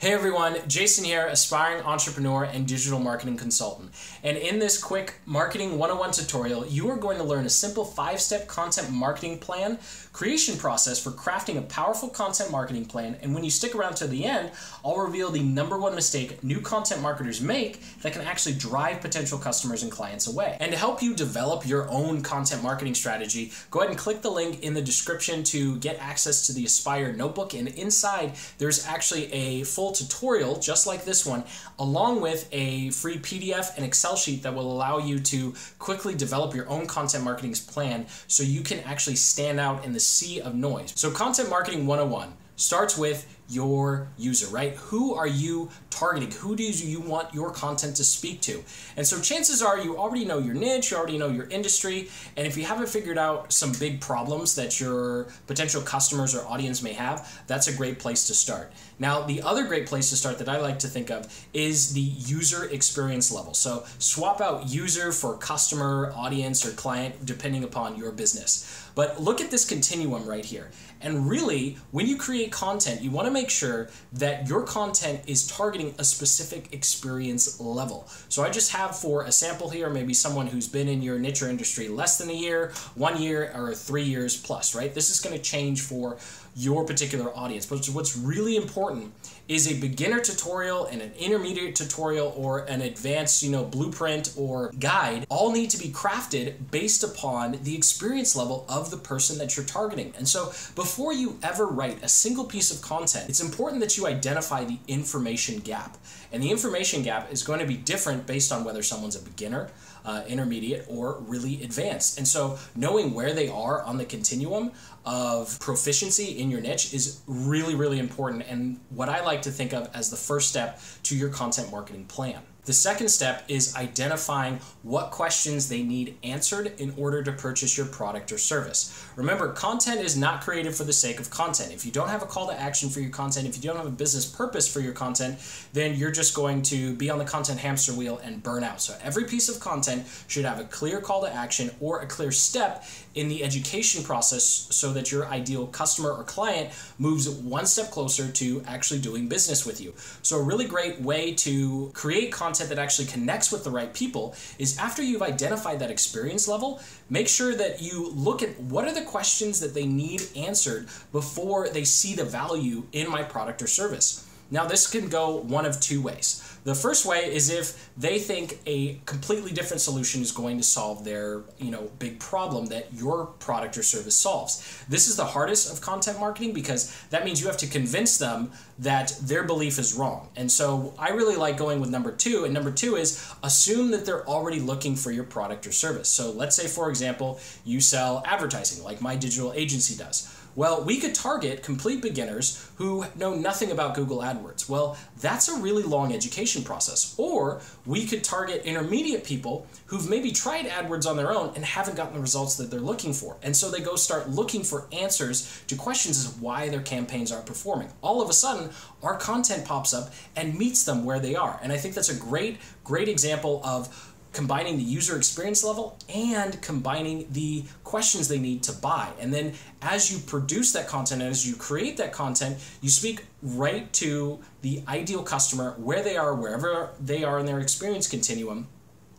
Hey everyone, Jason here, aspiring entrepreneur and digital marketing consultant. And in this quick Marketing 101 tutorial, you are going to learn a simple 5-step content marketing plan, creation process for crafting a powerful content marketing plan. And when you stick around to the end, I'll reveal the #1 mistake new content marketers make that can actually drive potential customers and clients away. And to help you develop your own content marketing strategy, go ahead and click the link in the description to get access to the Aspire notebook. And inside, there's actually a full tutorial just like this one, along with a free PDF and Excel sheet that will allow you to quickly develop your own content marketing plan so you can actually stand out in the sea of noise. So Content Marketing 101 starts with your user, right? Who are you targeting? Who do you want your content to speak to? And so chances are you already know your niche, you already know your industry, and if you haven't figured out some big problems that your potential customers or audience may have, that's a great place to start. Now, the other great place to start that I like to think of is the user experience level. So swap out user for customer, audience, or client, depending upon your business. But look at this continuum right here. And really, when you create content, you want to make sure that your content is targeting a specific experience level. So I just have for a sample here, maybe someone who's been in your niche or industry less than a year, 1 year, or 3 years plus, right? This is going to change for your particular audience. But what's really important is a beginner tutorial and an intermediate tutorial or an advanced, blueprint or guide all need to be crafted based upon the experience level of the person that you're targeting. And so before you ever write a single piece of content, it's important that you identify the information gap. And the information gap is going to be different based on whether someone's a beginner, intermediate, or really advanced. And so knowing where they are on the continuum of proficiency in your niche is really, really important, and what I like to think of as the first step to your content marketing plan. The second step is identifying what questions they need answered in order to purchase your product or service. Remember, content is not created for the sake of content. If you don't have a call to action for your content, if you don't have a business purpose for your content, then you're just going to be on the content hamster wheel and burn out. So every piece of content should have a clear call to action or a clear step in the education process so that your ideal customer or client moves one step closer to actually doing business with you. So a really great way to create content that actually connects with the right people is after you've identified that experience level, make sure that you look at what are the questions that they need answered before they see the value in my product or service. Now, this can go one of two ways. The first way is if they think a completely different solution is going to solve their, big problem that your product or service solves. This is the hardest of content marketing because that means you have to convince them that their belief is wrong. And so I really like going with #2, and #2 is assume that they're already looking for your product or service. So let's say, for example, you sell advertising like my digital agency does. Well, we could target complete beginners who know nothing about Google AdWords. Well, that's a really long education process. Or we could target intermediate people who've maybe tried AdWords on their own and haven't gotten the results that they're looking for. And so they go start looking for answers to questions as to why their campaigns aren't performing. All of a sudden, our content pops up and meets them where they are. And I think that's a great example of combining the user experience level and combining the questions they need to buy. And then as you produce that content, as you create that content, you speak right to the ideal customer, where they are, wherever they are in their experience continuum,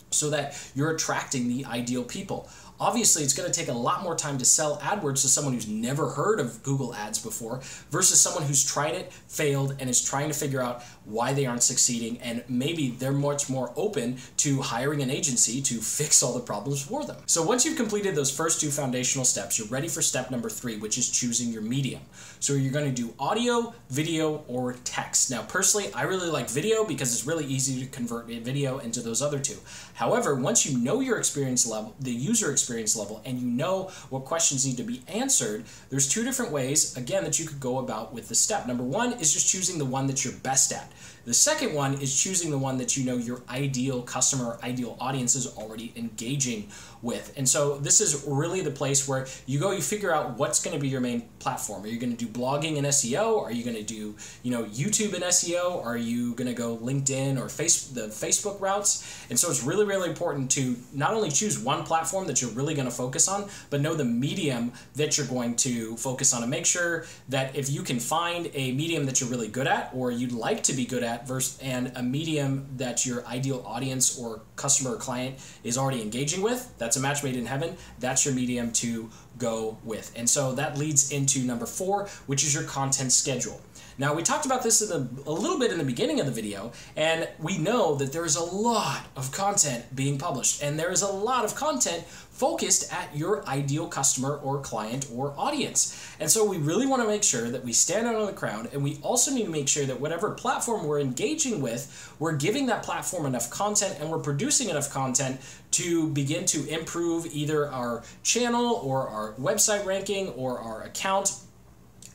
so that you're attracting the ideal people. Obviously, it's going to take a lot more time to sell AdWords to someone who's never heard of Google Ads before versus someone who's tried it, failed, and is trying to figure out why they aren't succeeding, and maybe they're much more open to hiring an agency to fix all the problems for them. So once you've completed those first 2 foundational steps, you're ready for step #3, which is choosing your medium. So you're going to do audio, video, or text. Now, personally, I really like video because it's really easy to convert video into those other 2. However, once you know your experience level, the user experience level, and you know what questions need to be answered, there's 2 different ways, again, that you could go about with the step. #1 is just choosing the one that you're best at. The second one is choosing the one that you know your ideal customer or ideal audience is already engaging with. And so this is really the place where you go, you figure out what's going to be your main platform. Are you going to do blogging and SEO? Are you going to do, YouTube and SEO? Are you going to go LinkedIn or the Facebook routes? And so it's really, really important to not only choose one platform that you're really going to focus on, but know the medium that you're going to focus on, and make sure that if you can find a medium that you're really good at or you'd like to be good at and a medium that your ideal audience or customer or client is already engaging with, that's a match made in heaven. That's your medium to go with. And so that leads into number 4, which is your content schedule. Now, we talked about this a little bit in the beginning of the video, and we know that there is a lot of content being published, and there is a lot of content focused at your ideal customer or client or audience. And so we really want to make sure that we stand out on the crowd, and we also need to make sure that whatever platform we're engaging with, we're giving that platform enough content and we're producing enough content to begin to improve either our channel or our website ranking or our account.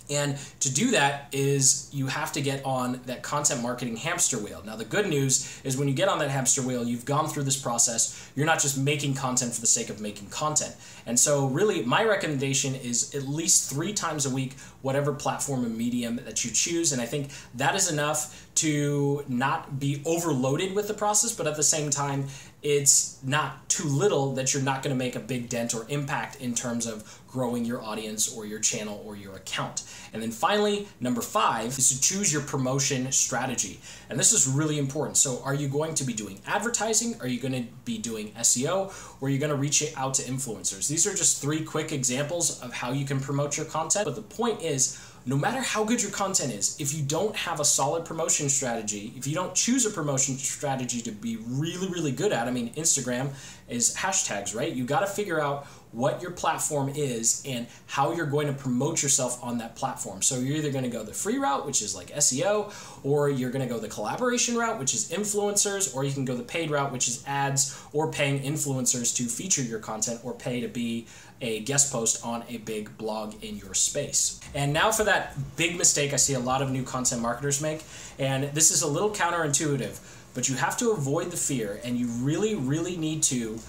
And to do that is you have to get on that content marketing hamster wheel. Now, the good news is when you get on that hamster wheel, you've gone through this process. You're not just making content for the sake of making content. And so really my recommendation is at least 3 times a week, whatever platform and medium that you choose. And I think that is enough to not be overloaded with the process, but at the same time, it's not too little that you're not going to make a big dent or impact in terms of growing your audience or your channel or your account. And then finally, number 5 is to choose your promotion strategy. And this is really important. So are you going to be doing advertising? Are you going to be doing SEO? Or are you going to reach out to influencers? These are just 3 quick examples of how you can promote your content. But the point is, no matter how good your content is, if you don't have a solid promotion strategy, if you don't choose a promotion strategy to be really, really good at, I mean, Instagram is hashtags, right? You got to figure out what your platform is and how you're going to promote yourself on that platform. So you're either going to go the free route, which is like SEO, or you're going to go the collaboration route, which is influencers, or you can go the paid route, which is ads or paying influencers to feature your content or pay to be a guest post on a big blog in your space. And now for that big mistake I see a lot of new content marketers make, and this is a little counterintuitive, but you have to avoid the fear, and you really, really need to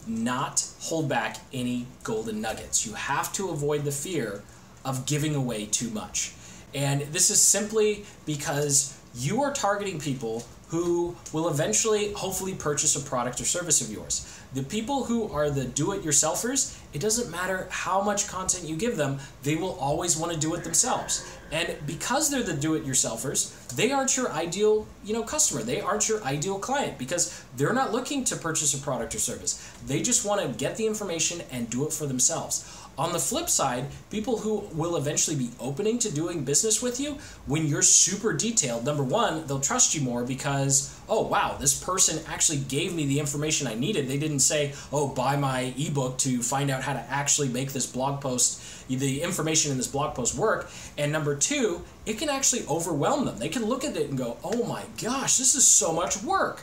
not hold back any golden nuggets. You have to avoid the fear of giving away too much. And this is simply because you are targeting people who will eventually, hopefully, purchase a product or service of yours. The people who are the do-it-yourselfers, it doesn't matter how much content you give them, they will always want to do it themselves. And because they're the do-it-yourselfers, they aren't your ideal, customer. They aren't your ideal client because they're not looking to purchase a product or service. They just want to get the information and do it for themselves. On the flip side, people who will eventually be opening to doing business with you, when you're super detailed, number 1, they'll trust you more because, oh wow, this person actually gave me the information I needed. They didn't say, oh, buy my ebook to find out how to actually make this blog post, the information in this blog post work. And number 2, it can actually overwhelm them. They can look at it and go, oh my gosh, this is so much work.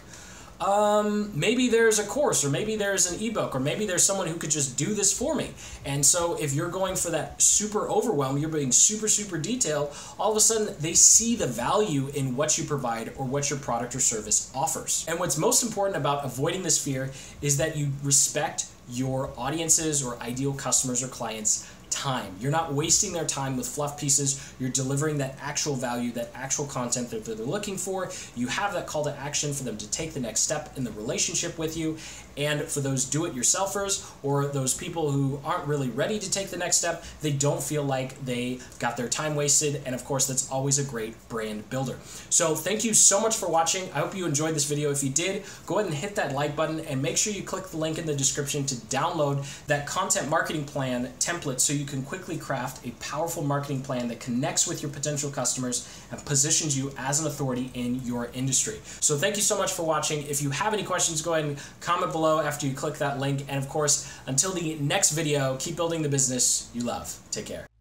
Maybe there's a course, or maybe there's an ebook, or maybe there's someone who could just do this for me. And so if you're going for that super overwhelm, you're being super, super detailed, all of a sudden they see the value in what you provide or what your product or service offers. And what's most important about avoiding this fear is that you respect your audiences or ideal customers or clients' time. You're not wasting their time with fluff pieces. You're delivering that actual value, that actual content that they're looking for. You have that call to action for them to take the next step in the relationship with you. And for those do-it-yourselfers or those people who aren't really ready to take the next step, they don't feel like they got their time wasted. And of course, that's always a great brand builder. So thank you so much for watching. I hope you enjoyed this video. If you did, go ahead and hit that like button and make sure you click the link in the description to download that content marketing plan template so you can quickly craft a powerful marketing plan that connects with your potential customers and positions you as an authority in your industry. So thank you so much for watching. If you have any questions, go ahead and comment below after you click that link. And of course, until the next video, keep building the business you love. Take care.